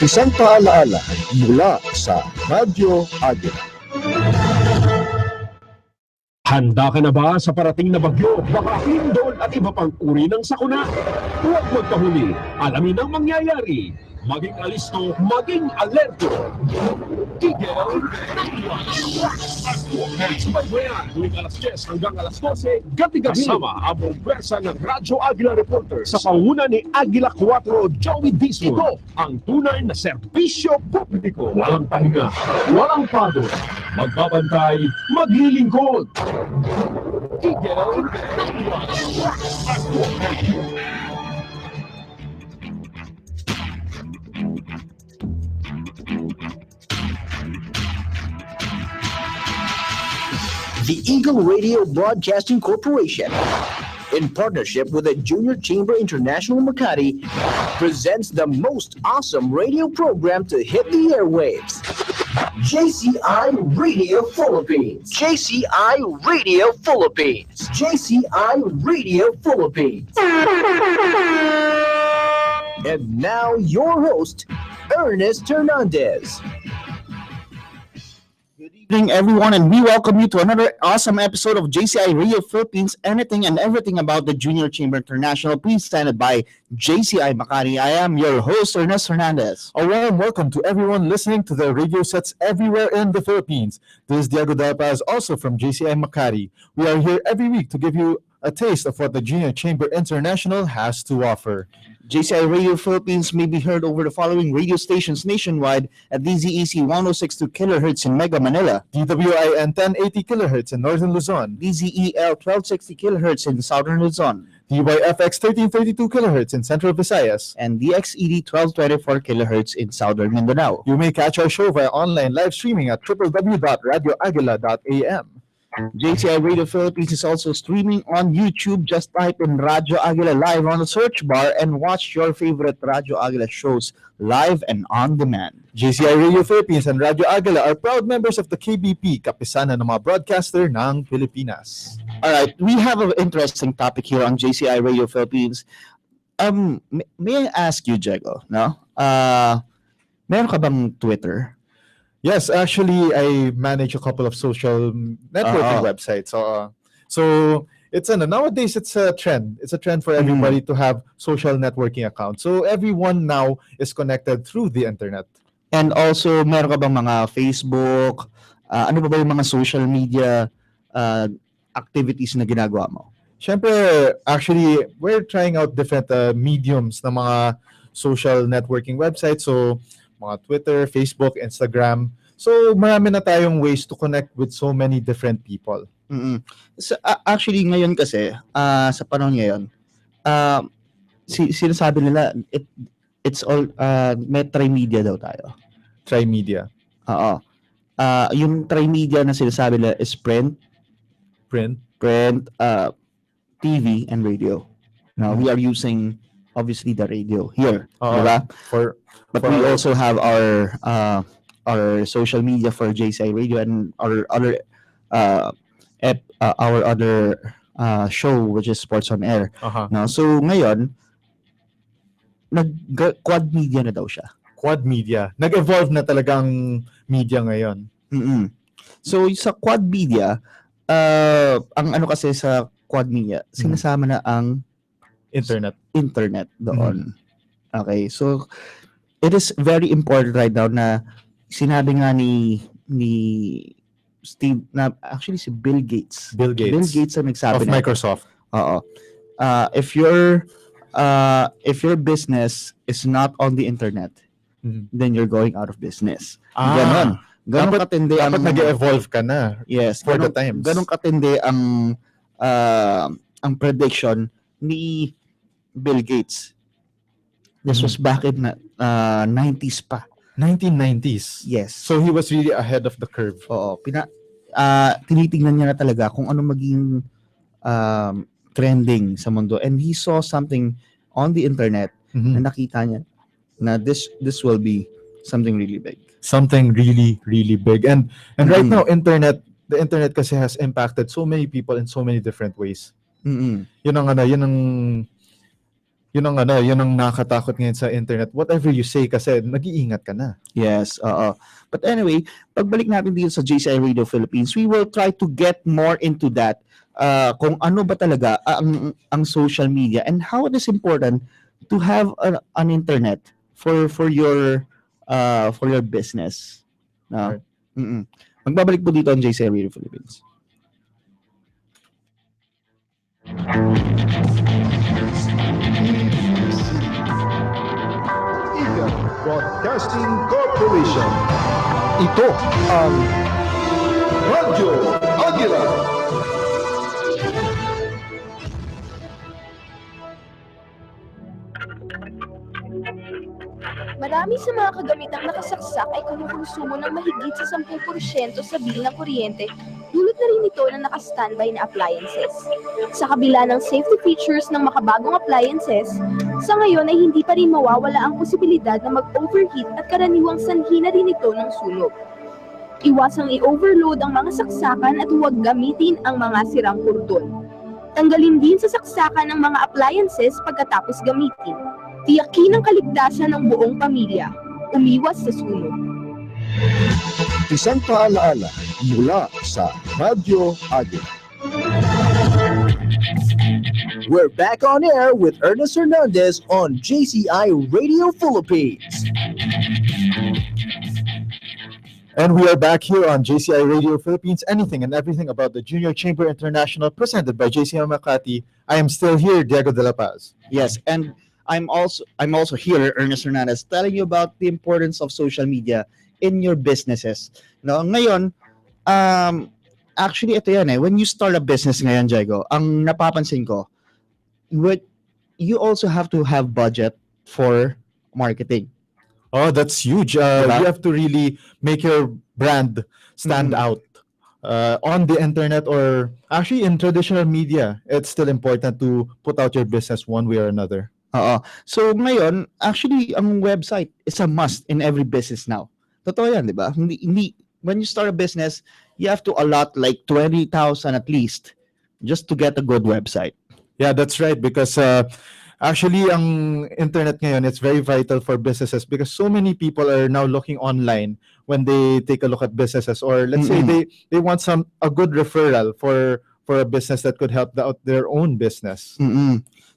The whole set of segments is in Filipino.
Isang paalaala mula sa Radyo Agila. Handa ka na ba sa parating na bagyo, baka lindol at iba pang uri ng sakuna? Huwag magkahuli, alamin ang mangyayari. Maging alisto, maging alerto. Tigil, Pagbayan, tuwing alas 10 hanggang alas 12, gabi-gabi. Kasama ang pwersa ng Radyo Agila Reporters sa panguna ni Agila 4, Joey Dismo. Ito ang tunay na serbisyo publiko. Walang pahinga, walang pagod. Magbabantay, maglilingkod. Tigil, The Eagle Radio Broadcasting Corporation, in partnership with the Junior Chamber International Makati, presents the most awesome radio program to hit the airwaves. JCI Radio Philippines. JCI Radio Philippines. JCI Radio Philippines. And now your host, Ernest Hernandez. Good evening, everyone, and we welcome you to another awesome episode of JCI Radio Philippines, anything and everything about the Junior Chamber International, presented by JCI Makati. I am your host, Ernest Hernandez. A warm welcome to everyone listening to the radio sets everywhere in the Philippines. This is Diego Delpaz, also from JCI Makati. We are here every week to give you a taste of what the Junior Chamber International has to offer. JCI Radio Philippines may be heard over the following radio stations nationwide at DZEC 106.2 kHz in Mega Manila, DWIN 1080 kHz in Northern Luzon, DZEL 1260 kHz in Southern Luzon, DYFX 1332 kHz in Central Visayas, and DXED 1224 kHz in Southern Mindanao. You may catch our show via online live streaming at www.radioagila.am. JCI Radio Philippines is also streaming on YouTube. Just type in Radyo Agila Live on the search bar and watch your favorite Radyo Agila shows live and on demand. JCI Radio Philippines and Radyo Agila are proud members of the KBP, kapisanan ng mga broadcaster ng Pilipinas. Alright, we have an interesting topic here on JCI Radio Philippines. May I ask you, Diego, no? Meron ka bang Twitter? Yes, actually, I manage a couple of social networking websites. So it's nowadays it's a trend. It's a trend for everybody to have social networking accounts. So everyone now is connected through the internet. And also, meron ka bang mga Facebook? Ano ba yung mga social media activities na ginagawa mo? Siyempre, actually, we're trying out different mediums ng mga social networking websites. So mga Twitter, Facebook, Instagram. So, marami na tayong ways to connect with so many different people. So, actually, ngayon kasi, sa panahon ngayon, sinasabi nila, it's all, may tri-media daw tayo. Tri-media? Oo. Yung tri-media na sinasabi nila is print, TV, and radio. Now, we are using, obviously, the radio here. Diba? But we also have our social media for JCI Radio and our other show, which is Sports on Air. Now, so ngayon, quad media na daw siya. Quad media. Nag-evolve na talagang media ngayon. So sa quad media, ang ano kasi sa quad media, sinasama na ang internet doon. Okay, so it is very important right now na sinabi nga ni Steve, na actually si Bill Gates ang nagsabi of Microsoft. If your business is not on the internet, then you're going out of business. Ganon katindi ang nag-evolve ka na. Yes, for the times. Ganon katindi ang prediction ni Bill Gates. This was back in 90s pa. 1990s? Yes. So he was really ahead of the curve. Oo. Tinitingnan niya na talaga kung ano maging trending sa mundo. And he saw something on the internet na nakita niya na this will be something really big. Something really, really big. And right now, the internet kasi has impacted so many people in so many different ways. Yun ang yun ang nakakatakot ngayon sa internet. Whatever you say kasi nag-iingat ka na. Yes, oo. But anyway, pagbalik natin dito sa Jci Radio Philippines, we will try to get more into that. Kung ano ba talaga ang social media and how it is important to have an internet for your business. No? Right. Magbabalik po dito ang Jci Radio Philippines. Broadcasting Corporation. Ito ang Radyo Agila. Marami sa mga kagamitang nakasaksak ay kumukonsumo ng mahigit sa 10% sa bill ng kuryente, dulot na rin ito ng naka-standby na appliances. Sa kabila ng safety features ng makabagong appliances, sa ngayon ay hindi pa rin mawawala ang posibilidad na mag-overheat at karaniwang sanhi na rin ito ng sunog. Iwasang i-overload ang mga saksakan at huwag gamitin ang mga sirang kordon. Tanggalin din sa saksakan ng mga appliances pagkatapos gamitin. Tiyakin ang kaligtasan ng buong pamilya. Umiwas sa sunog. Isang paalaala mula sa Radyo Agila. We're back on air with Ernest Hernandez on Jci Radio Philippines. And we are back here on JCI Radio Philippines, anything and everything about the Junior Chamber International presented by JCI Makati. I am still here, Diego de la Paz. Yes, and I'm also here, Ernest Hernandez, telling you about the importance of social media in your businesses. No, ngayon, actually ito yan when you start a business ngayon, Diego, ang napapansin ko, you also have to have budget for marketing. Oh, that's huge. You have to really make your brand stand out on the internet or actually in traditional media. It's still important to put out your business one way or another. So ngayon, actually, ang website is a must in every business now. Totoo yan, di ba? When you start a business, you have to allot like 20,000 at least just to get a good website. Yeah, that's right. Because actually, ang internet ngayon, it's very vital for businesses because so many people are now looking online when they take a look at businesses, or let's say they want a good referral for a business that could help out their own business.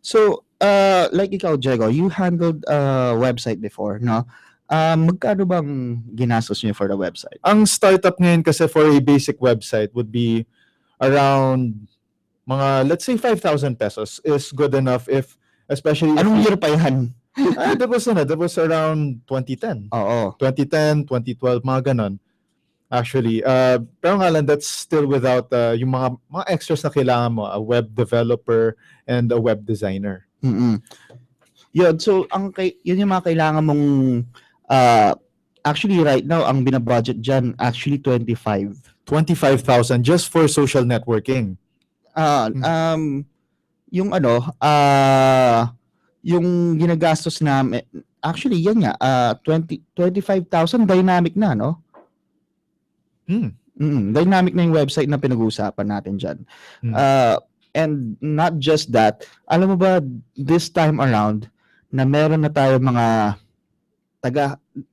So, like ikaw, Diego, you handled a website before, no? Magkano bang ginastos niyo for the website? Ang startup ngayon kasi for a basic website would be around mga, let's say 5,000 pesos is good enough especially Anong year pa yan? that was around 2010. Oo. 2010, 2012, mga ganon. Actually, pero nga lang, that's still without yung mga extras na kailangan mo, a web developer and a web designer. Yun, so yun yung mga kailangan mong actually right now ang binabudget dyan actually 25,000 just for social networking. Yung yung ginagastos namin actually yan nga 25,000 dynamic na, no? Dynamic na yung website na pinag-uusapan natin dyan. And not just that, alam mo ba, this time around, na meron na tayo mga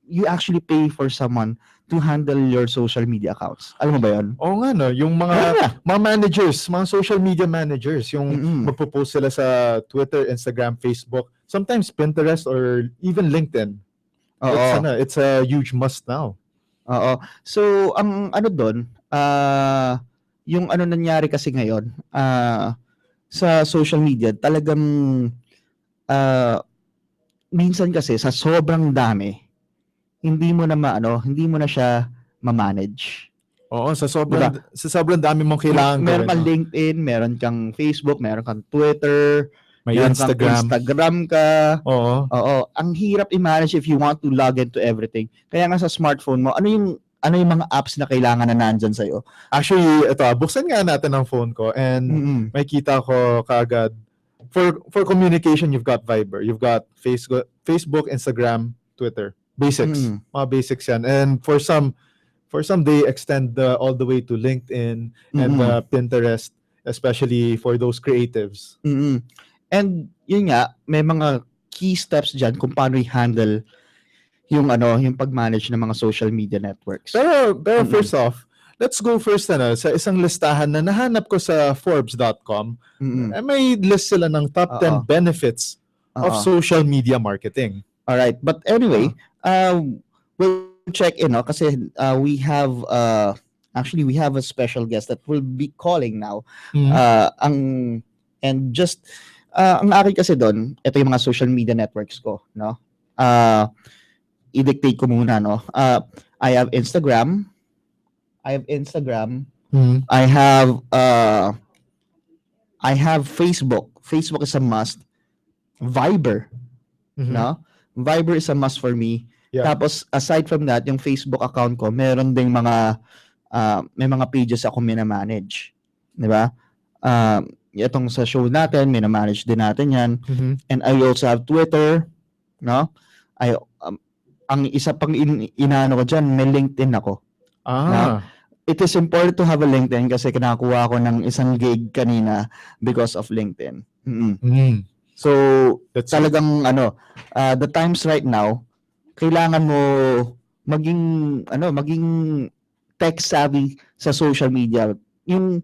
you actually pay for someone to handle your social media accounts. Alam mo ba yun? Oo nga, no? Yung mga managers, mga social media managers, yung magpo-post sila sa Twitter, Instagram, Facebook, sometimes Pinterest, or even LinkedIn. It's a huge must now. Oo. So, ang doon, yung nangyari kasi ngayon, sa social media, talagang minsan kasi sa sobrang dami, hindi mo na siya ma-manage. Oo, sa sobrang dami mong kailangan gawin. Meron kang LinkedIn, meron kang Facebook, meron kang Twitter, may meron kang Instagram ka. Oo. Ang hirap i-manage if you want to log into everything. Kaya nga sa smartphone mo, ano yung mga apps na kailangan na nandyan sa'yo? Actually, ito, buksan nga natin ang phone ko and makita ko kaagad. For communication, you've got Viber, you've got Facebook, Instagram, Twitter. Basics. Mga basics yan. And for some they extend all the way to LinkedIn and Pinterest, especially for those creatives. And yun nga, may mga key steps dyan kung paano i-handle yung yung pag-manage ng mga social media networks. Pero first off, let's go first sa isang listahan na nahanap ko sa Forbes.com. May list sila ng top 10 benefits of social media marketing. All right, but anyway, we'll check in kasi we have actually we have a special guest that will be calling now. Ang akin kasi doon, ito yung mga social media networks ko, no? I-dictate ko muna, no? I have Instagram. I have Facebook. Facebook is a must. Viber, no? Viber is a must for me. Yeah. Tapos aside from that, yung Facebook account ko, meron ding mga may mga pages ako mina-manage, 'di ba? Itong sa show natin, mina-manage din natin 'yan. And I also have Twitter, no? Ang isa pang inaano ko diyan, may LinkedIn ako. No? It is important to have a LinkedIn kasi kinakuha ko ng isang gig kanina because of LinkedIn. So, talagang the times right now, kailangan mo maging tech savvy sa social media. Yung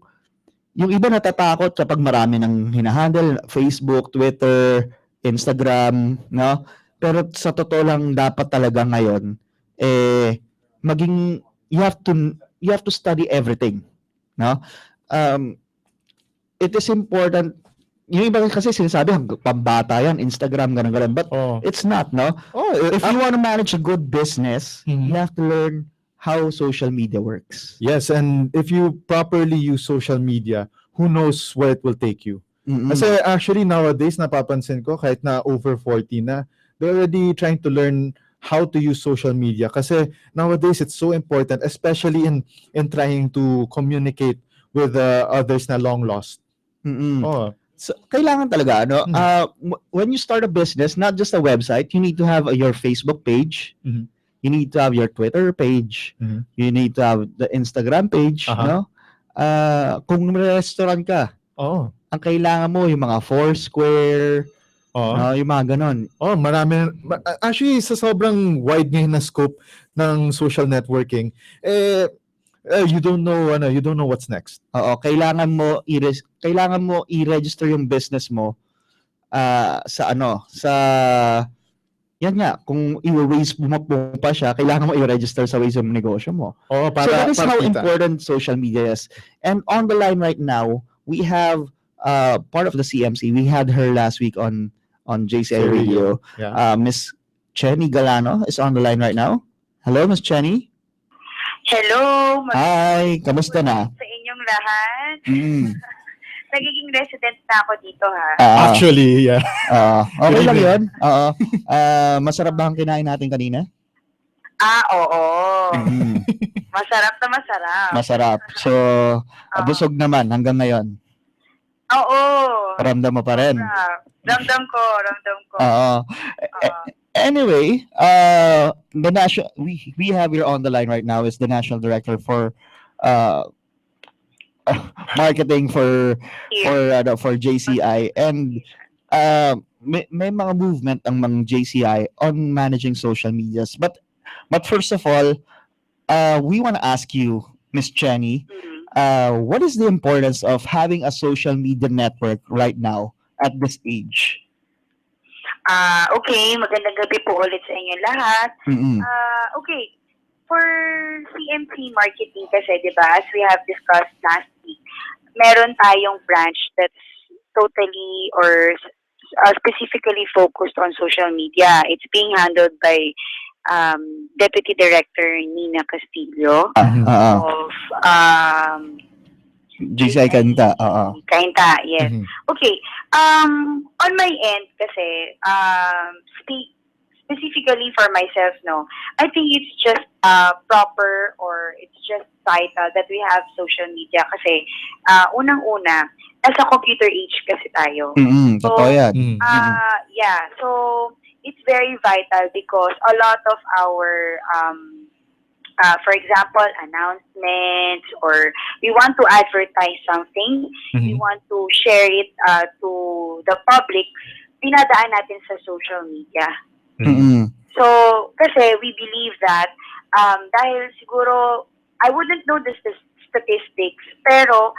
iba natatakot kapag marami ng hinahandle, Facebook, Twitter, Instagram, no? Pero sa totoo lang dapat talaga ngayon you have to study everything, no? It is important. Yung iba kasi sinasabi pambata yan, Instagram, ganun. But it's not, no? If you want to manage a good business, you have to learn how social media works. Yes, and if you properly use social media, who knows where it will take you. Kasi actually nowadays, napapansin ko, kahit na over 40 na, they're already trying to learn how to use social media. Kasi nowadays, it's so important, especially in trying to communicate with others na long lost. So, kailangan talaga, when you start a business, not just a website, you need to have your Facebook page, you need to have your Twitter page, you need to have the Instagram page, no? Kung restaurant ka, ang kailangan mo yung mga Foursquare, yung mga ganon. Marami. Actually, sa sobrang wide ngayon na scope ng social networking, you don't know what's next. Kailangan mo i-register yung business mo yan nga, kung i-raise mo pa siya, kailangan mo i-register sa Waze yung negosyo mo. So that is how important social media is. And on the line right now, we have part of the CMC. We had her last week on Jci Radio. Miss Chenny Galano is on the line right now. Hello, Miss Chenny. Hello. Hi, kamusta na? Sa inyong lahat. Nagiging resident na ako dito, ha? Actually, yeah. Okay lang yun. Masarap ba ang kinain natin kanina? Oo. Masarap na masarap. Masarap. So, busog naman hanggang ngayon. Oo. Ramdam mo pa rin. Ramdam ko. Anyway, we have here on the line right now is the National Director for marketing for JCI, and may mga movement ang mga JCI on managing social medias. But first of all, we want to ask you, Miss Chenny, what is the importance of having a social media network right now at this age? Okay, magandang gabi po ulit sa inyo lahat. Okay, for CMC marketing kasi, di ba, as we have discussed last week, meron tayong branch that's totally or specifically focused on social media. It's being handled by Deputy Director Nina Castillo of JCI Kainta. Kainta, yes. Okay. On my end kasi, specifically for myself, no, I think it's just proper or it's just vital that we have social media kasi unang-una, nasa computer age kasi tayo. Totoo yan. Yeah, so it's very vital because a lot of our for example, announcements, or we want to advertise something, we want to share it to the public, pinadaan natin sa social media. So, kasi we believe that dahil siguro, I wouldn't know the statistics, pero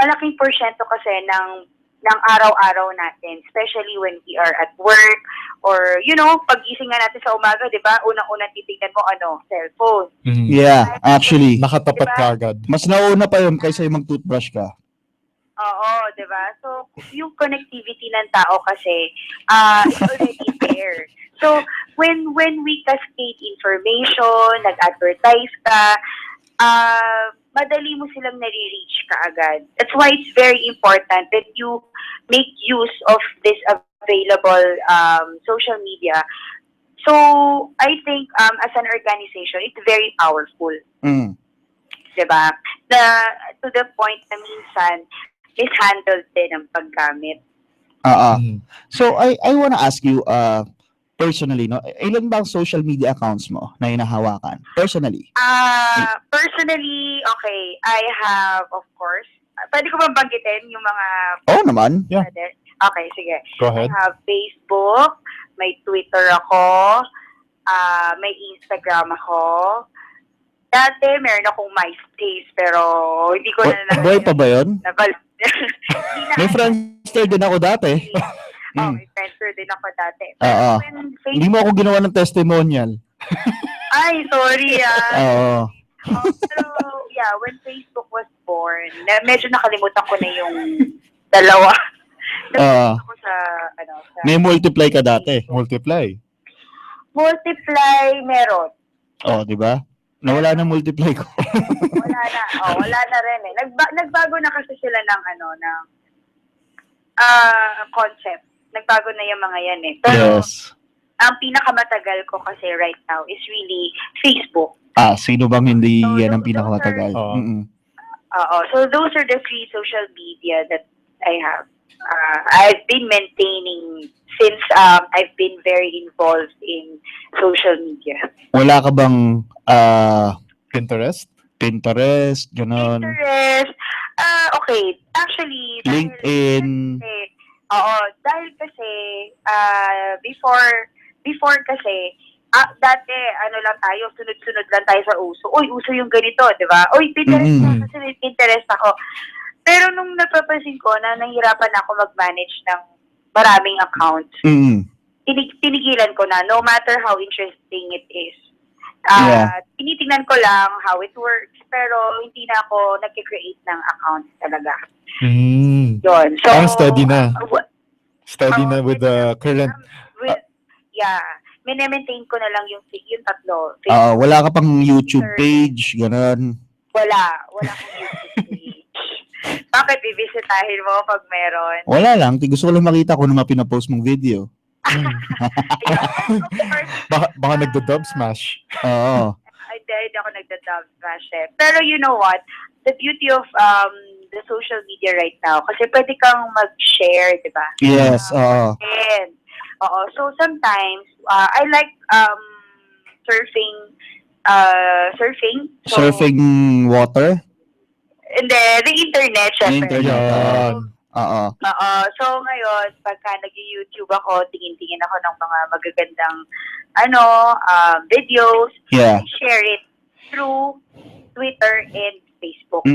malaking porsyento kasi ng araw-araw natin, especially when we are at work, or, pag-gising nga natin sa umaga, di ba, unang-unang titignan mo, cellphone. Yeah, actually. Nakatapat diba? ka agad. Mas nauna pa yun kaysa yung mag-toothbrush ka. Oo, di ba? So, yung connectivity ng tao kasi, is already there. So, when we cascade information, nag-advertise ka, madali mo silang nare-reach ka agad. That's why it's very important that you make use of this available social media. So, I think as an organization, it's very powerful. Diba? To the point na minsan, mishandled din ang paggamit. So, I wanna ask you, personally, no? Ilan ba ang social media accounts mo na hinahawakan? Personally? Personally, okay, I have, of course, pwede ko bang banggitin yung mga... Oo naman. Yeah. Okay, sige. Go ahead. I have Facebook, may Twitter ako, may Instagram ako. Dati, meron akong MySpace, pero hindi ko na... Buhay pa ba yun? May Friendster din ako dati. May Friendster din ako dati. Hindi mo ako ginawa ng testimonial. Ay, sorry Oo. pero, yeah, when Facebook was born, medyo nakalimutan ko na yung dalawa. Ako sa, May multiply ka dati. Multiply, meron. Di ba? Nawala na multiply ko. Wala na rin eh. Nagbago na kasi sila ng concept. Nagbago na yung mga yan eh. Pero, ang pinakamatagal ko kasi right now is really Facebook. Sino bang hindi yan ang pinakamatagal? So, those are the three social media that I have. I've been maintaining since I've been very involved in social media. Wala ka bang Pinterest, ganon? Pinterest, okay. Actually, LinkedIn. Dahil kasi before kasi dati lang tayo, sunod-sunod lang tayo sa uso. Uy, uso yung ganito, 'di ba? Uy, Pinterest na kasi may Pinterest ako. Pero nung napapansin ko na nahihirapan ako mag-manage ng maraming accounts, tinigilan ko na, no matter how interesting it is. Tinitingnan ko lang how it works, pero hindi na ako nag-create ng account talaga. Yun. So, steady na. Steady na with the current... Mine-maintain ko na lang yung tatlo. Wala ka pang YouTube page, gano'n? Wala akong YouTube page. Bakit bibisitahin mo pag meron? Wala lang. Gusto ko lang makita kung ano mga pinapost mong video. Baka nagda-dub smash. Hindi ako nagda-dub smash eh. Pero you know what? The beauty of the social media right now, kasi pwede kang mag-share, di ba? Yes, So sometimes, I like surfing. So, surfing water? Hindi, the internet, syempre. So ngayon, pagka nag-YouTube ako, tingin-tingin ako ng mga magagandang videos. I share it through Twitter and Facebook.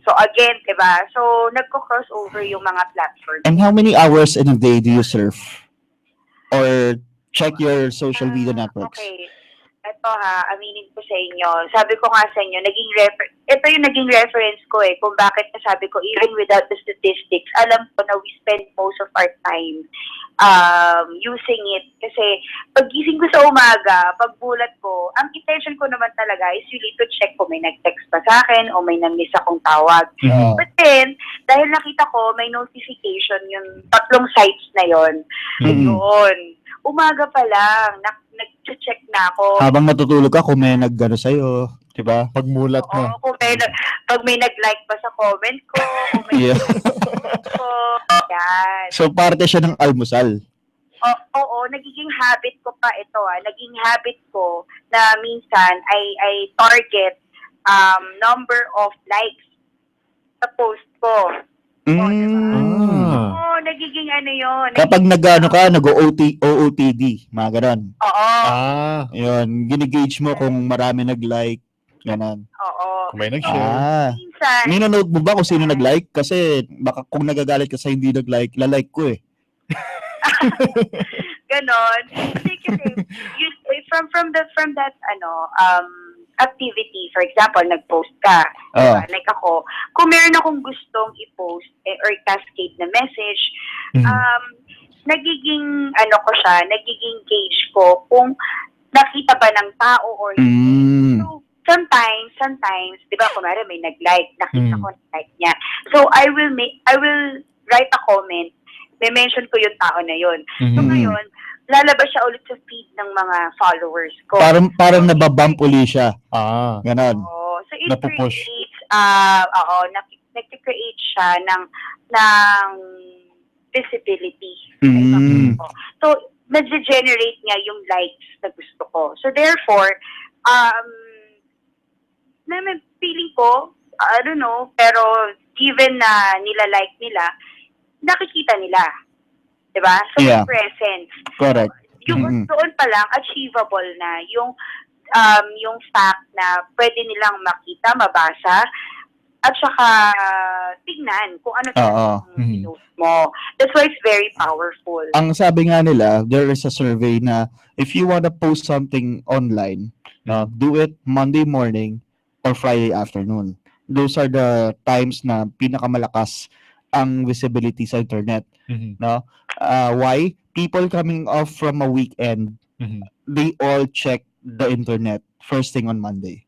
So again, diba? So nagko-cross over yung mga platforms. And how many hours in a day do you surf? Or check your social media networks? Okay. Ito aminin ko sa inyo. Sabi ko nga sa inyo, ito yung naging reference ko kung bakit sabi ko, even without the statistics, alam ko na we spend most of our time using it. Kasi paggising ko sa umaga, pagbulat ko, ang intention ko naman talaga is really to check kung may nag-text pa sa akin o may nang-miss akong tawag. But then, dahil nakita ko, may notification yung 3 sites na yon. Yun. Umaga pa lang, nag-check na ako. Habang natutulog ka, kung may nag-gano sa'yo, diba? Pagmulat mo. Pag may nag-like pa sa comment ko, kung may ko, yan. So, parte siya ng almusal. Oo, nagiging habit ko pa ito. Naging habit ko na minsan I target number of likes sa post ko. O, diba? Oo, nagiging ano yun. Kapag nag-OOTD, mga ganon. Oo. Yun, ginigauge mo kung marami nag-like, ganon. Oo. Kung may nag-share. Minsan, Minanote mo ba kung sino nag-like? Kasi baka kung nagagalit ka sa hindi nag-like, lalike ko eh. ganon. Kasi you, from that activity, for example, nag-post ka. Diba? Like ako, kung meron akong gustong i-post or cascade na message, nagiging nagiging gauge ko kung nakita ba ng tao or hindi. So, sometimes, di ba, kunwari may nag-like, nakita ko like niya. So, I will write a comment, may mention ko yung tao na yun. So, ngayon, lalabas siya ulit sa feed ng mga followers ko. Parang nababump uli siya. Ganon. So, it Napupush. creates, nag-create siya ng visibility. So, nag-generate niya yung likes na gusto ko. So, therefore, feeling ko, I don't know, pero given na nila-like nila, nakikita nila. Diba? So, Yeah. presence. Correct. Yung doon pa lang, achievable na yung fact na pwede nilang makita, mabasa, at saka tignan kung ano yung post mo. That's why it's very powerful. Ang sabi nga nila, there is a survey na if you want to post something online, do it Monday morning or Friday afternoon. Those are the times na pinakamalakas ang visibility sa internet. No? Why? People coming off from a weekend, they all check the internet first thing on Monday.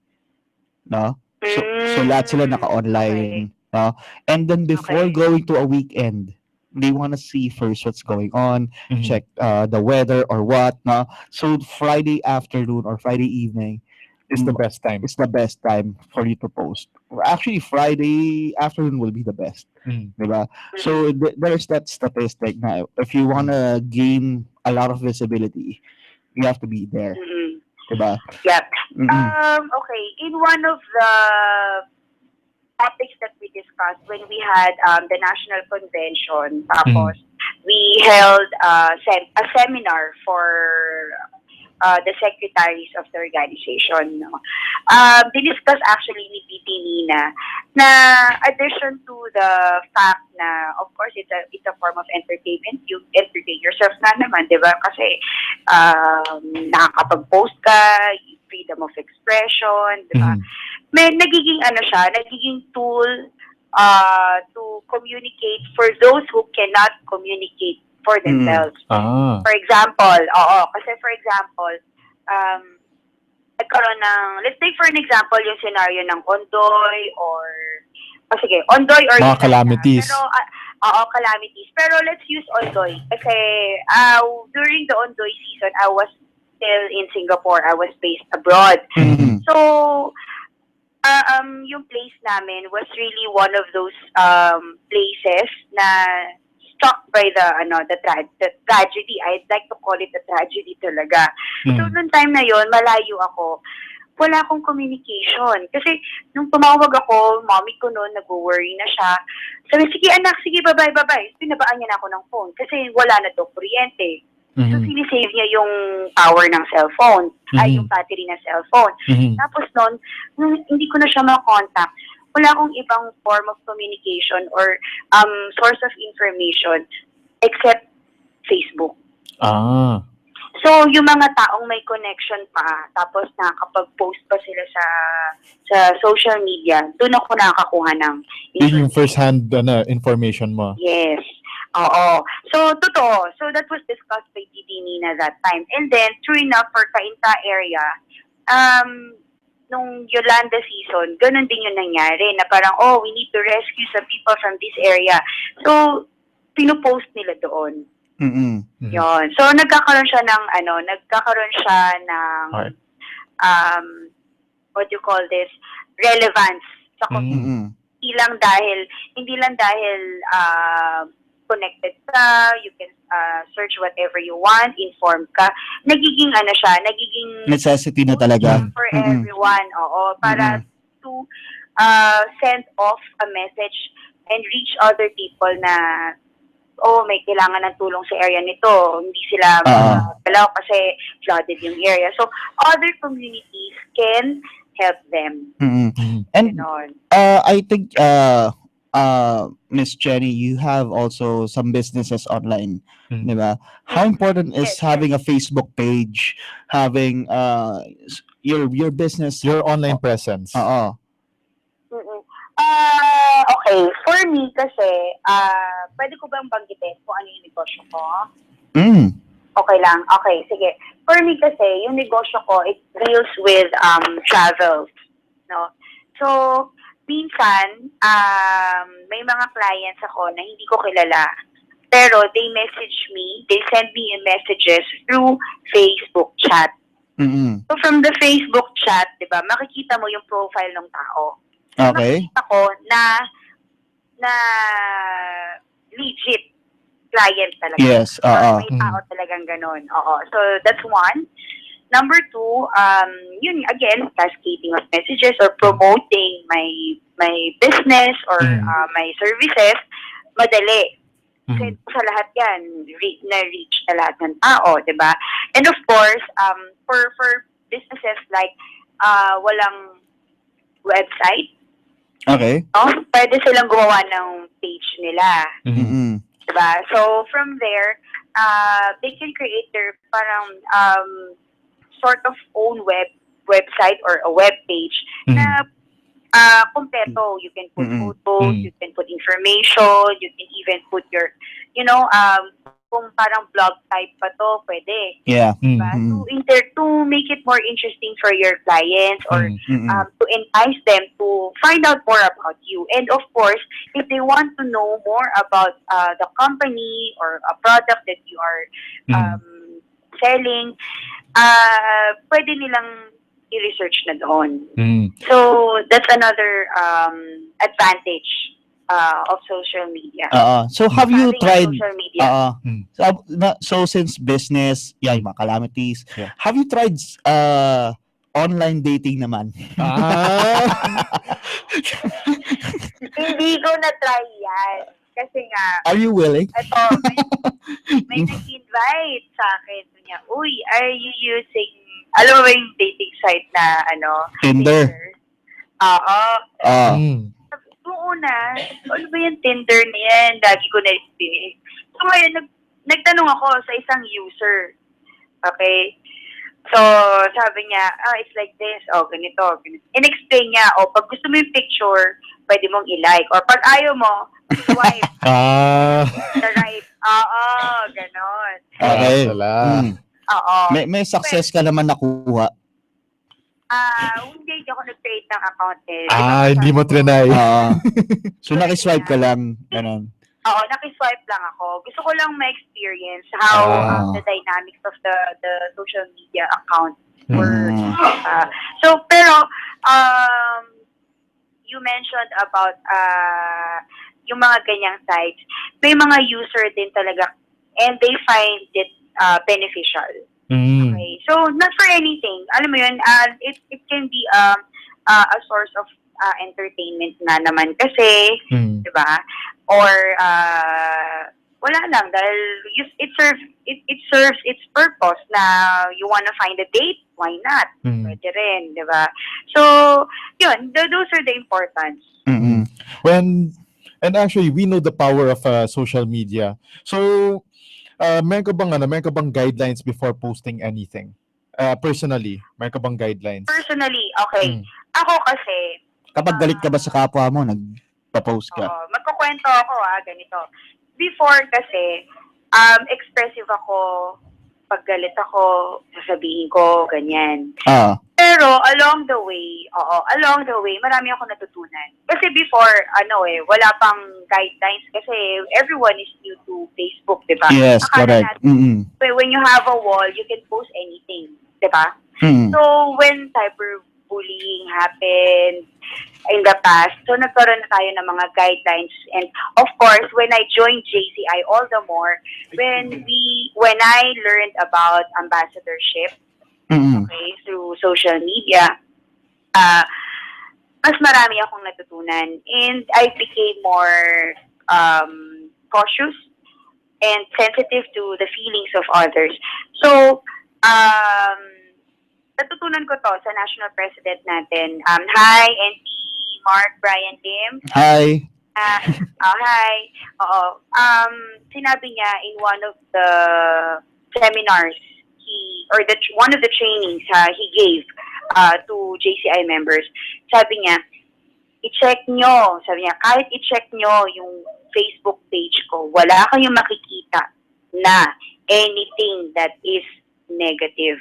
No? So lahat sila naka-online. Okay. No? And then before going to a weekend, they want to see first what's going on, check the weather or what. No? So Friday afternoon or Friday evening It's the best time. It's the best time for you to post. Actually, Friday afternoon will be the best. Diba? So there's that statistic na if you want to gain a lot of visibility, you have to be there. Diba? Yep. Okay. In one of the topics that we discussed when we had the national convention, tapos we held a seminar for the secretaries of the organization. No? Diniscuss actually ni PT Nina na addition to the fact na of course it's a form of entertainment, you entertain yourself na naman, di ba? Kasi nakakapag-post ka, freedom of expression, di ba? May nagiging nagiging tool to communicate for those who cannot communicate for themselves. For example, nagkaroon ng, let's take for an example yung scenario ng Ondoy or Ondoy or mga calamities. Pero, calamities. Pero let's use Ondoy. Kasi during the Ondoy season, I was still in Singapore. I was based abroad. So, yung place namin was really one of those places na struck by the tragedy. I'd like to call it a tragedy talaga. So, noong time na yon, malayo ako. Wala akong communication. Kasi, nung tumawag ako, mommy ko noon, nag-worry na siya. Sabi, sige anak, sige, bye-bye. Pinabaan niya na ako ng phone. Kasi wala na to, kuryente. So, sinisave niya yung power ng cellphone. Yung battery ng cellphone. Tapos noon, hindi ko na siya ma-contact. Wala akong ibang form of communication or source of information except Facebook. So, yung mga taong may connection pa, tapos nakakapag-post pa sila sa social media, doon ako nakakakuha ng Yun yung first-hand information mo. Yes. Oo. So, totoo. So, that was discussed by TD Nina that time. And then, true enough, for Cainta area, nung Yolanda season, ganun din yung nangyari na parang, we need to rescue some people from this area. So, pinupost nila doon. Yun. So, nagkakaroon siya ng what do you call this? Relevance. Sa hindi lang dahil connected ka, you can search whatever you want, informed ka. Nagiging necessity na talaga. for everyone, para to send off a message and reach other people na may kailangan ng tulong sa area nito. Hindi sila makakalaw kasi flooded yung area. So, other communities can help them. And I think, Miss Jenny, you have also some businesses online, diba? How important is having a Facebook page, having your business, your online presence? Okay, for me kasi, pwede ko bang banggitin kung ano yung negosyo ko? Okay lang. Okay, sige. For me kasi, yung negosyo ko, it deals with travels. No? So, minsan, may mga clients ako na hindi ko kilala. Pero they message me, they send me messages through Facebook chat. So, from the Facebook chat, diba, makikita mo yung profile ng tao. Okay. Makikita ko na legit client talaga. Yes, May tao talagang ganun. So, that's one. Number two, yun again, cascading of messages or promoting my business or my services, madali. Kasi sa lahat yan, na-reach na lahat ng tao, diba? And of course, for businesses like walang website, okay, pwede silang gumawa ng page nila. Diba? So, from there, they can create their parang sort of own website or a web page na kompleto. You can put photos, you can put information, you can even put your, kung parang blog type pa to, pwede. Yeah. Diba? To make it more interesting for your clients or to entice them to find out more about you. And of course, if they want to know more about the company or a product that you are selling, pwede nilang i-research na doon. So, that's another advantage of social media. So, have you Having tried, social media. so since business, mga calamities, have you tried online dating naman? Hindi ko na-try yan. Kasi nga, Are you willing? ito, may nag-invite sa akin. Niya, uy, are you using, alam mo ba yung dating site na, Tinder? Noong una, ano ba yung Tinder na yan? Lagi ko na-experience. So ngayon, nagtanong ako sa isang user. Okay? So, sabi niya, it's like this. Ganito. In-explain niya, pag gusto mo yung picture, pwede mong i-like. Or pag ayaw mo, swipe. The right. Ganon. Okay. May success ka naman nakuha. Hindi ako nag-create ng account eh. Hindi mo trinay. So, nakiswipe ka lang. Ganon. Nakiswipe lang ako. Gusto ko lang ma-experience how the dynamics of the social media account were. Pero, you mentioned about yung mga ganyang sites. May mga user din talaga and they find it beneficial. Okay. So, not for anything. Alam mo yun, it can be a source of entertainment na naman kasi, di ba? Or, wala lang, dahil it serves its purpose na you wanna find a date, why not? Pwede rin, di ba? So, yun, those are the importance. And actually, we know the power of social media. So, meron ka bang guidelines before posting anything? Personally, meron ka bang guidelines? Personally, okay. Ako kasi, kapag galit ka ba sa kapwa mo, nagpa-post ka? Magkukwento ako, ganito. Before kasi, expressive ako, pag galit ako, sasabihin ko, ganyan. Pero along the way, marami ako natutunan. Kasi before, wala pang guidelines kasi everyone is new to Facebook, di ba? Yes, correct. When you have a wall, you can post anything, di ba? So, when cyberbullying happened, in the past. So, nagkaroon na tayo ng mga guidelines. And, of course, when I joined JCI, all the more, when I learned about ambassadorship, okay, through social media, mas marami akong natutunan. And I became more cautious and sensitive to the feelings of others. So, natutunan ko to sa national president natin. Hi, NP Mark Brian Lim. Hi. Hi. Oo. Sinabi niya in one of the seminars, one of the trainings he gave to JCI members, sabi niya, i-check nyo. Sabi niya, kahit i-check nyo yung Facebook page ko, wala kayong makikita na anything that is negative.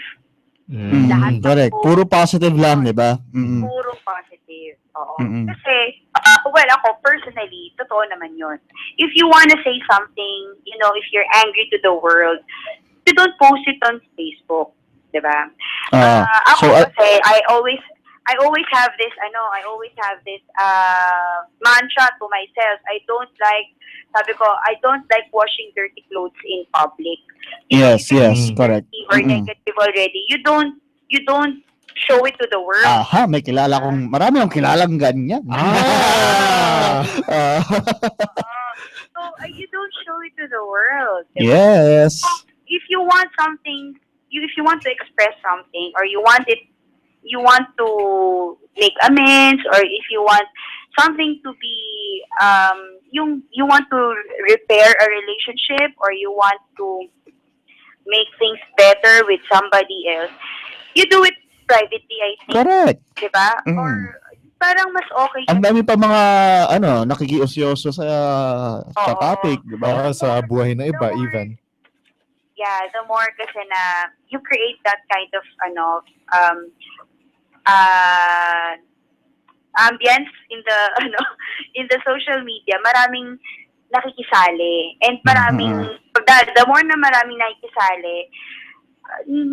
Correct. Puro positive lang, di ba? Puro positive. Oo. Kasi, ako personally, totoo naman yun. If you wanna say something, if you're angry to the world, you don't post it on Facebook. Di ba? Kasi, I always have this, mantra to myself. I don't like washing dirty clothes in public. Yes, correct. Or negative already. You don't show it to the world. Aha, marami akong kilalang ganyan. So, you don't show it to the world. Yes. So, if you want something, if you want to express something, or you want to make amends, or if you want something to be, you want to repair a relationship, or you want to make things better with somebody else, you do it privately, I think. Correct. Diba? Or parang mas okay. Ang dami pa mga nakikiusyoso sa topic, diba? Sa buhay na iba, even. Yeah, the more kasi na you create that kind of ambience in the social media, maraming nakikisali, and maraming the more na maraming nakikisali,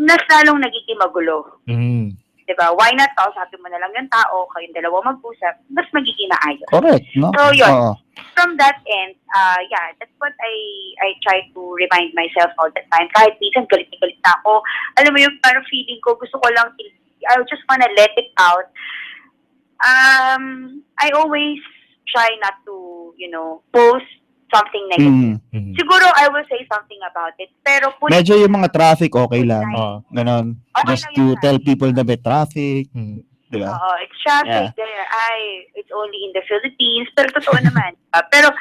mas lalong nagiging magulo. Diba? Why not kausapin mo na lang yung tao, kayong dalawa mag-usap, mas magiging maayos. Correct, no? So yun, from that end, that's what I try to remind myself all the time. Kahit minsan galit na ako, alam mo yung parang feeling ko, gusto ko lang, I just wanna let it out. I always try not to, post something negative. Siguro I will say something about it, pero medyo yung mga traffic okay lang. Ganon. Okay Just lang to yan. tell people na may traffic. Diba? It's traffic there. It's only in the Philippines, pero totoo naman. Pero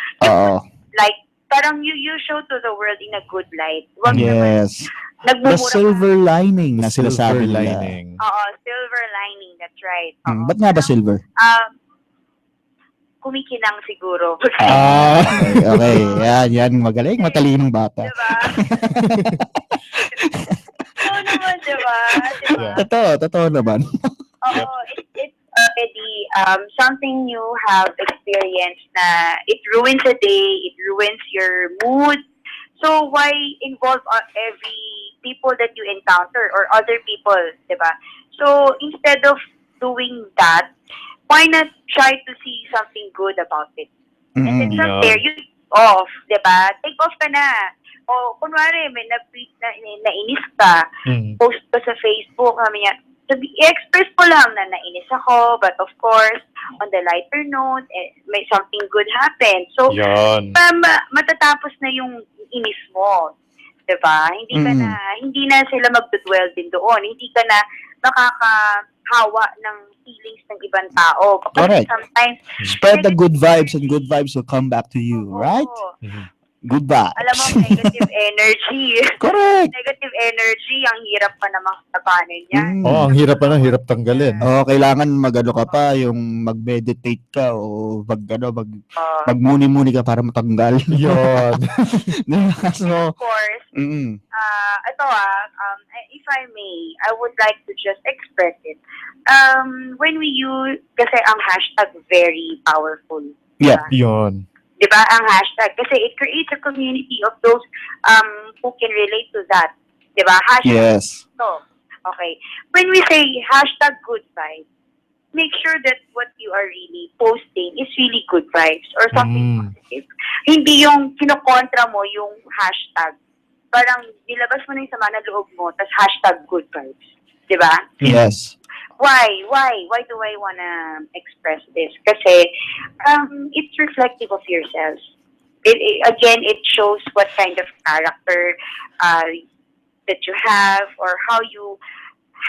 like parang you show to the world in a good light. Wag yes. The silver lining na sinasabi nila. Silver lining, that's right. Ba't nga ba silver? Kumikinang siguro. Okay. Yan. Magaling. Matalinong bata. Diba? Oo naman, diba? Totoo naman. It's already something you have experienced na it ruins a day, it ruins your mood. So why involve every people that you encounter or other people, diba? So instead of doing that, why not try to see something good about it? And then from there, you off, diba? Take off ka na. O, kunwari, may na-tweet na nainis ka, post ka sa Facebook, i-express ko lang na nainis ako, but of course, on the lighter note, may something good happen. So, matatapos na yung inis mo. Diba? Hindi na sila magdudwell din doon. Hindi ka na makakahawa ng feelings ng ibang tao. Correct. Sometimes, spread the good vibes and good vibes will come back to you, right? Good vibes. Alam mo, negative energy. Correct. Negative energy, ang hirap pa namang tapanin yan. Ang hirap pa hirap tanggalin. Kailangan magano ka pa, yung mag-meditate ka o magmuni-muni ka para matanggal. Yun. So, of course, if I may, I would like to just express it. When we use, kasi ang hashtag very powerful. Yeah. Yun. Diba, ang hashtag? Kasi it creates a community of those who can relate to that. Diba? Hashtag. Yes. So, okay. When we say hashtag good vibes, make sure that what you are really posting is really good vibes or something positive. Hindi yung kinokontra mo yung hashtag. Parang nilabas mo na yung sama na loob mo, tas hashtag good vibes. Diba? Yes. Why do I wanna express this? Kasi it's reflective of yourself. Again, it shows what kind of character that you have or how you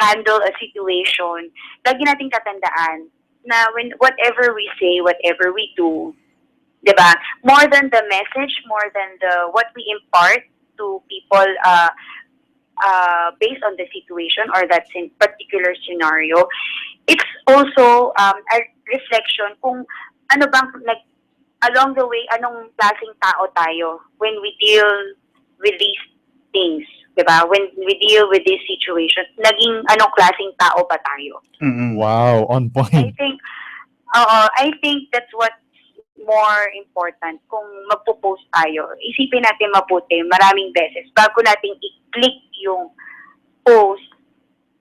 handle a situation. Lagi nating tatandaan na when whatever we say, whatever we do, diba? More than the message, more than what we impart to people based on the situation or that particular scenario, it's also a reflection kung ano bang along the way, anong klaseng tao tayo when we deal with these things, diba? When we deal with this situation, naging anong klaseng tao ba tayo? Wow, on point. I think that's what's more important kung magpo-post tayo. Isipin natin mabuti, maraming beses, bago natin i-click yung post.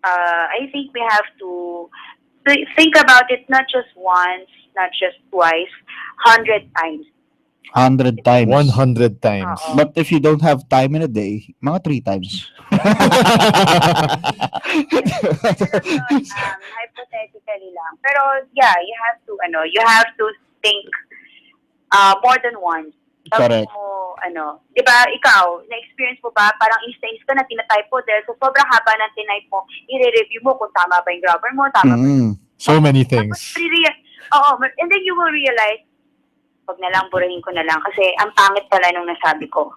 I think we have to think about it not just once, not just twice, 100 times. 100 times. 100 times. But if you don't have time in a day, mga 3 times. Hypothetically lang. Pero yeah, you have to think more than once. Correct. Mo, di ba, ikaw, na-experience mo ba, parang insta-insta na tinatype mo dahil so sobrang haba ng tinype mo, i-review mo kung tama ba yung grammar mo, tama ba. So many things. And then you will realize, wag na lang, burahin ko na lang kasi ang pangit pala nung nasabi ko.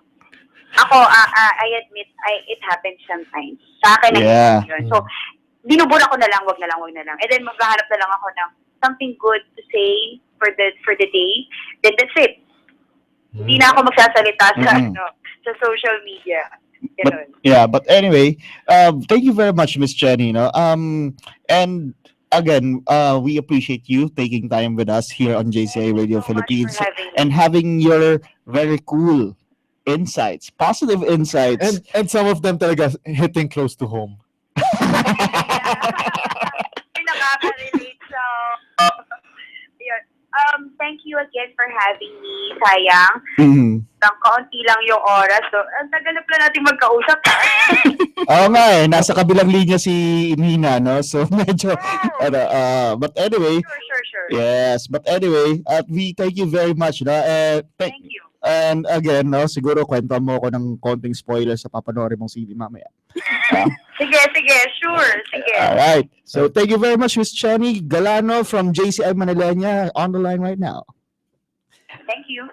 Ako, I admit, it happens sometimes. Sa akin yun. So, binubura ko na lang, wag na lang. And then maghahanap na lang ako ng something good to say for the day. Then that's it. Hindi na ako magsasalita sa social media. But anyway, thank you very much, Miss Jenny. And again, we appreciate you taking time with us here on Jci Radio Philippines and having your very cool insights, positive insights. And some of them talaga hitting close to home. Nakaka-relate. So, thank you again for having me, Sayang. Kaunti lang yung oras. So, ang tagal na pala natin magkausap. Oo nga nasa kabilang linya si Nina, no? So, medyo, but anyway. Sure. Yes, but anyway, we thank you very much. No? Thank you. And again, no, siguro kwento mo ako ng konting spoiler sa papanoorin mong CD mamaya. Sige, sure. Sige. Alright. So, thank you very much, Miss Jenny Galano from JCI Manilena on the line right now. Thank you.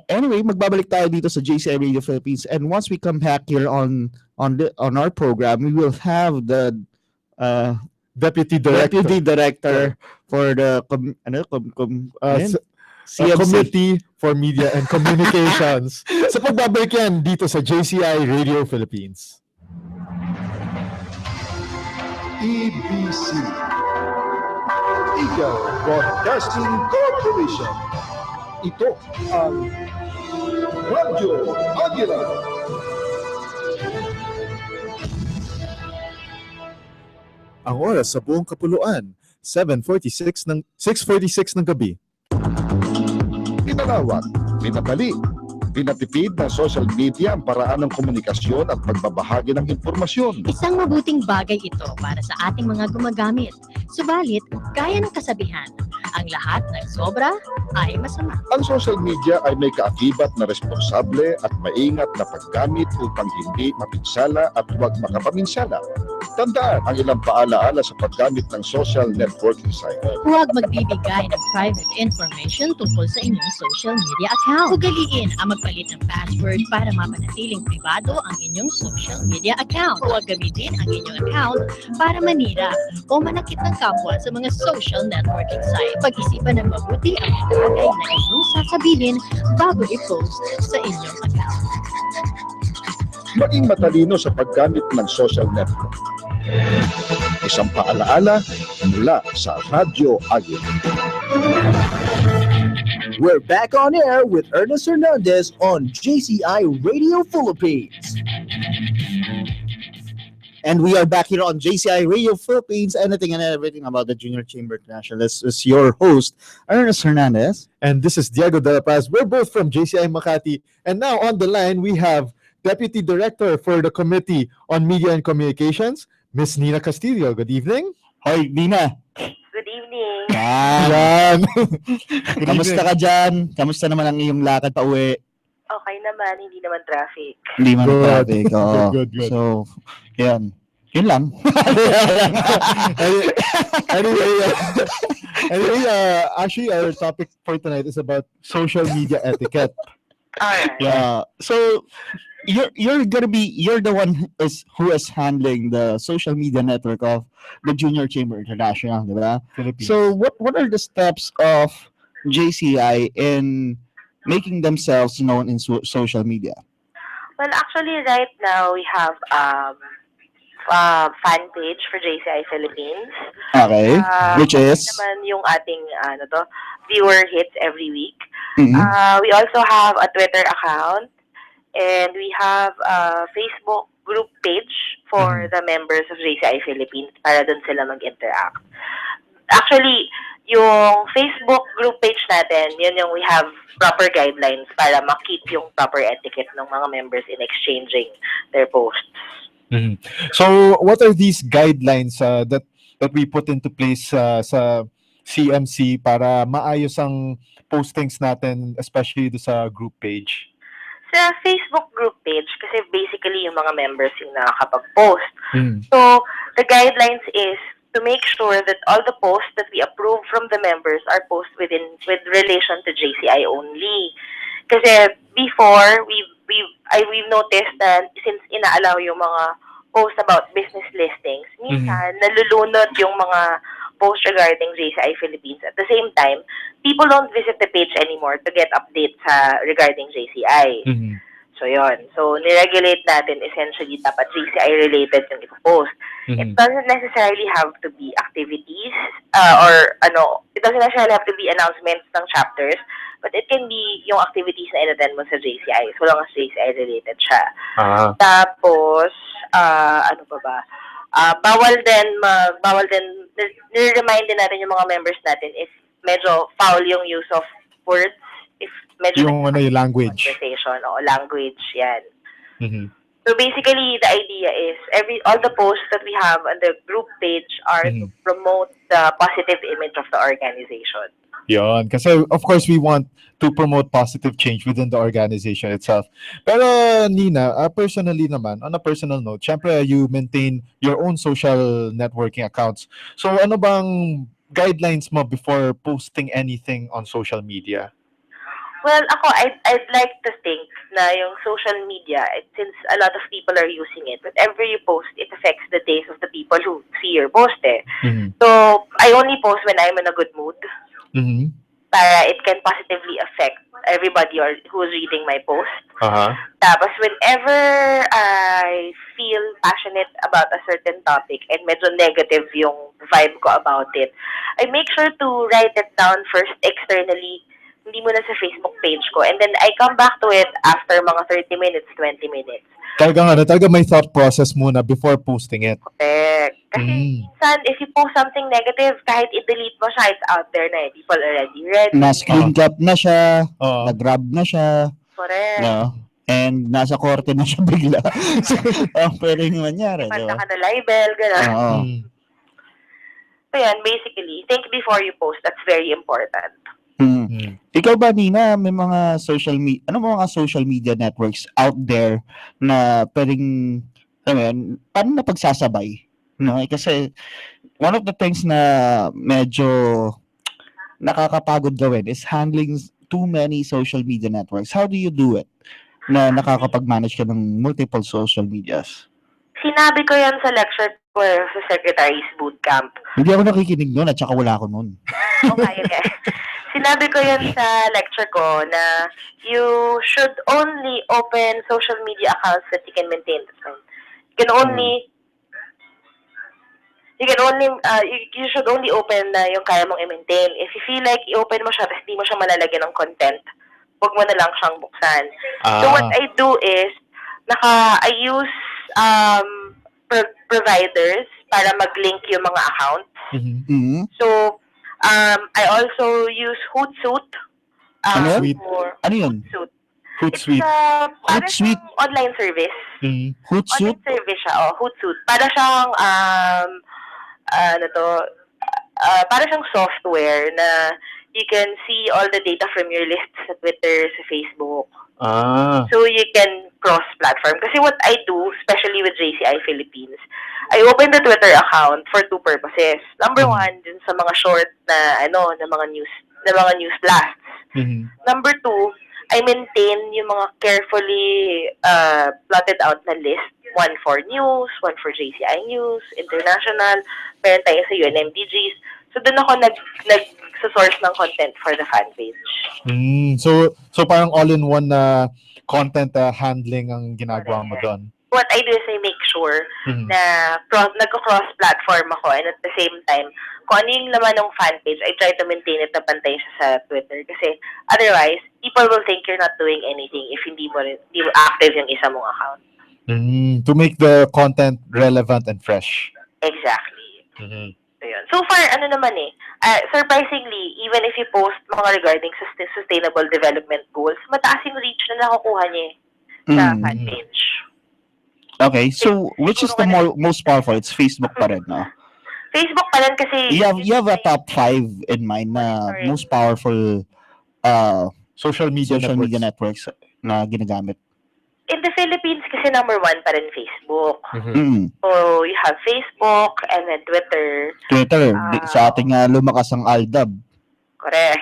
Anyway, magbabalik tayo dito sa JCI Radio Philippines, and once we come back here on our program, we will have the Deputy Director for the Committee for Media and Communications. Sa pagbabalik yan dito sa JCI Radio Philippines. EBC Eagle Broadcasting Corporation. Ito ang Radyo Agila. Ang oras sa buong kapuluan, 6:46 ng gabi. Pinalawak, pinadali, pinatipid ng social media ang paraan ng komunikasyon at pagbabahagi ng impormasyon. Isang mabuting bagay ito para sa ating mga gumagamit. Subalit, gaya ng kasabihan, ang lahat ng sobra ay masama. Ang social media ay may kaakibat na responsable at maingat na paggamit upang hindi mapinsala at huwag makapaminsala. Tandaan ang ilang paalaala sa paggamit ng social networking site. Huwag magbibigay ng private information tungkol sa inyong social media account. Ugaliin ang magpalit ng password para mapanatiling privado ang inyong social media account. Huwag gamitin ang inyong account para manira o manakit ng kapwa sa mga social networking site. Pag-isipan ng mabuti ang bagay na inyong sasabihin bago i-post sa inyong account. Maging matalino sa paggamit ng social network. Isang paalaala mula sa Radyo Agila. We're back on air with Ernest Hernandez on JCI Radio Philippines. And we are back here on Jci Radio Philippines, anything and everything about the Junior Chamber International. This is your host, Ernest Hernandez. And this is Diego De La Paz. We're both from JCI Makati. And now on the line, we have Deputy Director for the Committee on Media and Communications, Miss Nina Castillo. Good evening. Hoy, Nina. Good evening. Yan. Kamusta ka dyan? Kamusta naman ang iyong lakad pa uwi? Okay naman, hindi naman traffic. Hindi man Good. traffic. Oo. Good. So, yan. Yun lang. Anyway, actually, our topic for tonight is about social media etiquette. Alright. Yeah. So you're the one who is handling the social media network of the Junior Chamber International, di ba? Philippines. So what are the steps of JCI in making themselves known in social media? Well, actually, right now, we have fan page for JCI Philippines. Okay. Which is? Naman yung ating viewer hits every week. Mhm. We also have a Twitter account, and we have a Facebook group page for the members of JCI Philippines para dun sila mag-interact. Actually, yung Facebook group page natin, yun yung we have proper guidelines para ma-keep yung proper etiquette ng mga members in exchanging their posts. Mhm. So, what are these guidelines that we put into place sa CMC para maayos ang postings natin, especially do sa group page? Sa Facebook group page, kasi basically yung mga members yung nakakapag-post. Mm. So, the guidelines is to make sure that all the posts that we approve from the members are posted with relation to JCI only. Kasi before, we've noticed that since inaalaw yung mga posts about business listings, minsan nalulunod yung mga posts regarding JCI Philippines. At the same time, people don't visit the page anymore to get updates regarding JCI. Mhm. So, yun. So, niregulate natin essentially dapat JCI-related yung ipopost. It doesn't necessarily have to be activities it doesn't necessarily have to be announcements ng chapters, but it can be yung activities na inattend mo sa JCI, so long as JCI-related siya. Tapos, ano pa ba? Bawal din, nire-remind din natin yung mga members natin if medyo foul yung use of words, if medyo Yung yung language. conversation o language, yan. Mhm. So basically, the idea is all the posts that we have on the group page are to promote the positive image of the organization. Yun. Kasi, of course, we want to promote positive change within the organization itself. Pero, Nina, personally naman, on a personal note, syempre, you maintain your own social networking accounts. So, ano bang guidelines mo before posting anything on social media? Well, ako, I'd like to think na yung social media, since a lot of people are using it, whatever you post, it affects the days of the people who see your post eh. So, I only post when I'm in a good mood. Para it can positively affect everybody who's reading my post. Tapos, whenever I feel passionate about a certain topic and medyo negative yung vibe ko about it, I make sure to write it down first externally, hindi muna sa Facebook page ko. And then I come back to it after mga 30 minutes, 20 minutes. Talaga may thought process muna before posting it. Correct. Kasi minsan, if you post something negative, kahit i-delete mo siya, it's out there na eh. People already read. Na-screen cap na siya, na-grab na siya. Correct. No? And nasa korte na siya bigla. So, pwedeng mangyari. Panta ka na libel, gano'n. So yan, basically, think before you post. That's very important. Ikaw ba, Nina, may mga mga social media networks out there na pwedeng, paano na pagsasabay? No? Kasi one of the things na medyo nakakapagod gawin is handling too many social media networks. How do you do it na nakakapag-manage ka ng multiple social medias? Sinabi ko yan sa lecture ko sa Secretary's Bootcamp. Hindi ako nakikinig nun at saka wala ako nun. Okay. Sinabi ko yan sa lecture ko na you should only open social media accounts that you can maintain. You should only open na yung kaya mong i-maintain. If you feel like i-open mo siya tapos di mo siya malalagyan ng content, huwag mo na lang siyang buksan. So what I do is, I use providers para mag-link yung mga accounts. Mm-hmm. So, I also use Hootsuite. Ano yun? Ano yun? Hootsuite. Para siyang online service. Hootsuite? Online service siya. Hootsuite. Para siyang, para siyang software na you can see all the data from your lists sa Twitter, sa Facebook. So you can cross-platform. Kasi what I do, especially with JCI Philippines, I open the Twitter account for two purposes. Number one, dun sa mga short na mga news blasts. Number two, I maintain yung mga carefully plotted out na list. One for news, one for JCI News, international, meron tayo sa UNMDGs. So doon ako nag-source ng content for the fan page. So parang all-in-one na content handling ang ginagawa mo doon. What I do is I make sure na nag-cross-platform ako, and at the same time, kung ano yung laman ng fan page, I try to maintain it na pantay siya sa Twitter. Kasi otherwise, people will think you're not doing anything if hindi mo active yung isa mong account. To make the content relevant and fresh. Exactly. So far, surprisingly, even if you post mga regarding sustainable development goals, mataas yung reach na nakukuha niya sa fan page. Okay, so which is the most powerful? It's Facebook pa rin, no? Facebook pa rin kasi... You have a top 5 in mind na most powerful social media networks na ginagamit. In the Philippines, kasi number one pa rin Facebook. So, you have Facebook and then Twitter. Sa ating lumakas ang ALDAB. Correct.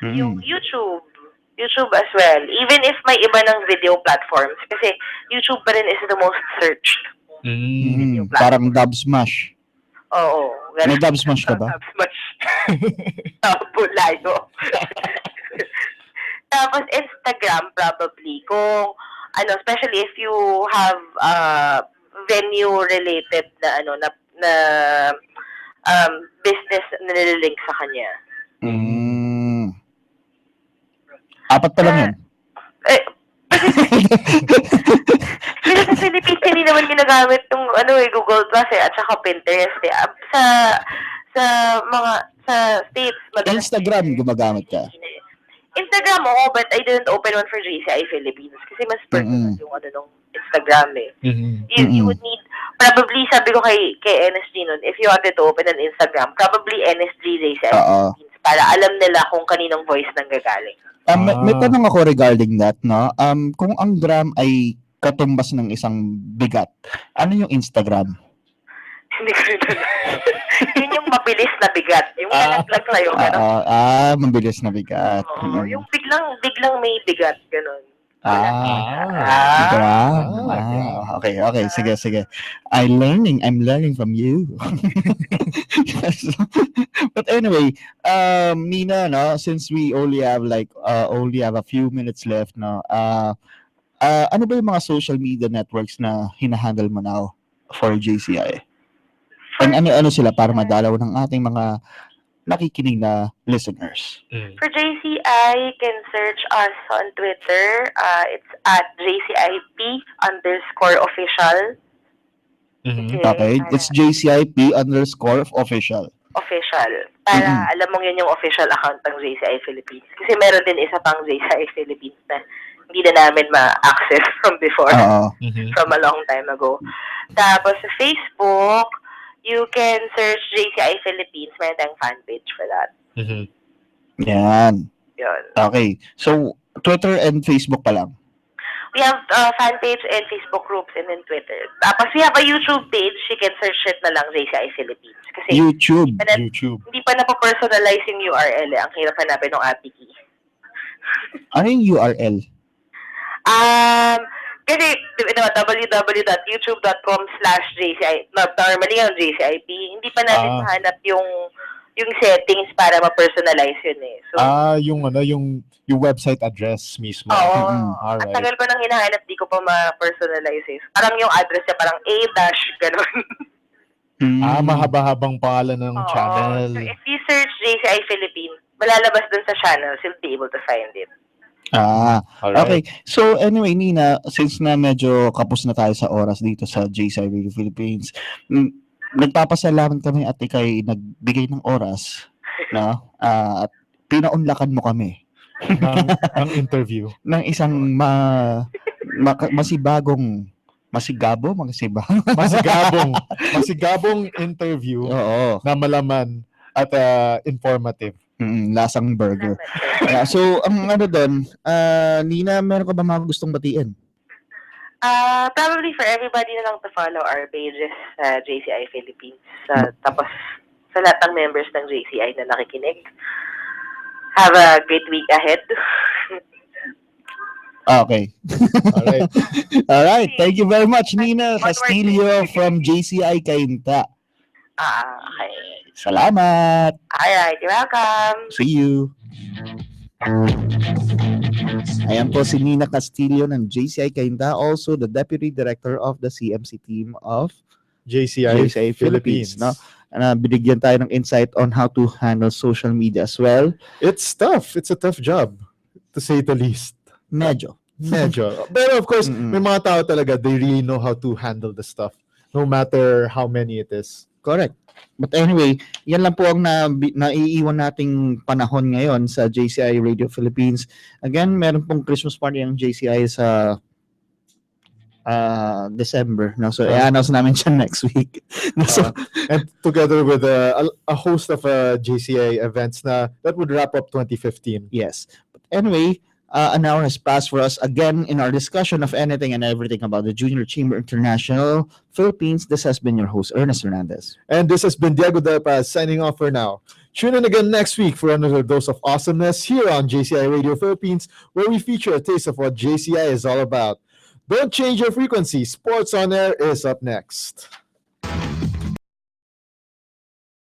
Yung YouTube as well. Even if may iba ng video platforms, kasi YouTube pa rin is the most searched video platform. Parang Dubsmash. Oo. May Dubsmash ka ba? Dubsmash. Bulayo. Tapos Instagram probably. Kung especially if you have venue-related na business na nililink sa kanya. Apat pa lang yun. Kasi sa Philippines, hindi naman ginagamit yung Google Plus at saka Pinterest. Sa States, Instagram gumagamit ka? Instagram, but I didn't open one for JCI Philippines kasi mas personal yung nung Instagram eh. You would need, probably sabi ko kay NSG nun, if you wanted to open an Instagram, probably NSG JCI Philippines para alam nila kung kaninong voice nang gagaling. May tanong ako regarding that, no? Kung ang gram ay katumbas ng isang bigat, ano yung Instagram? Hindi ko rin alam. Yun yung mabilis na bigat. Yung nalaglag sa'yo. Mabilis na bigat. Yung biglang may bigat. Ganon. Okay. Sige. I'm learning from you. But anyway, Nina, no, since we only have a few minutes left, no, ano ba yung mga social media networks na hinahandle mo now for JCI? And ano sila para madalaw ng ating mga nakikinig na listeners? For JCI, you can search us on Twitter. It's at JCIP_official. Okay, it's JCIP_official. Official. Para alam mong yun yung official account ng JCI Philippines. Kasi meron din isa pang JCI Philippines na hindi na namin ma-access from before. From a long time ago. Tapos sa Facebook, you can search JCI Philippines. Meron tayong fan page for that. Yan. Yun. Okay. So, Twitter and Facebook pa lang? We have fan page and Facebook groups and then Twitter. Tapos we have a YouTube page. You can search it na lang JCI Philippines. Kasi YouTube. Hindi pa napapersonalize yung URL eh. Ang hirap hanapin ng API key. Ano yung URL? Kasi www.youtube.com/JCI, normally yung JCIP, hindi pa natin mahanap yung settings para ma-personalize yun eh. So, yung website address mismo. Oo. At tagal ko nang hinahanap, di ko pa ma-personalize eh. Parang yung address niya, parang A- gano'n. Mahaba-habang pangalan ng channel. So if you search JCI Philippines, malalabas dun sa channels, you'll be able to find it. Okay. So anyway, Nina, since na medyo kapos na tayo sa oras dito sa Jci Radio Philippines, nagpapasalamat kami at ikay nagbigay ng oras, no? At pinaunlakan mo kami ng interview ng isang masigabong interview Oo. na malaman at informative. Lasang burger. So, ang ano doon, Nina, meron ka ba mga gustong batiin? Probably for everybody na lang to follow our pages sa JCI Philippines. Tapos, sa lahat ng members ng JCI na nakikinig, have a great week ahead. Okay. All right. Thank you very much, Nina Castillo from JCI Cainta. Okay. Salamat. Alright, you're welcome. See you. Ayan po si Nina Castillo ng JCI Cainta, also the Deputy Director of the CMC team of JCI Philippines. No? Binigyan tayo ng insight on how to handle social media as well. It's tough. It's a tough job, to say the least. Medyo. Pero of course, may mga tao talaga, they really know how to handle the stuff, no matter how many it is. Correct. But anyway, yan lang po ang naiiwan nating panahon ngayon sa JCI Radio Philippines. Again, meron pong Christmas party ang JCI sa December. No? So, i-announce namin siya next week. And together with a host of JCI events that would wrap up 2015. Yes. But anyway, an hour has passed for us again in our discussion of anything and everything about the Junior Chamber International Philippines. This has been your host, Ernest Hernandez. And this has been Diego Del Paz signing off for now. Tune in again next week for another dose of awesomeness here on JCI Radio Philippines, where we feature a taste of what JCI is all about. Don't change your frequency. Sports on Air is up next.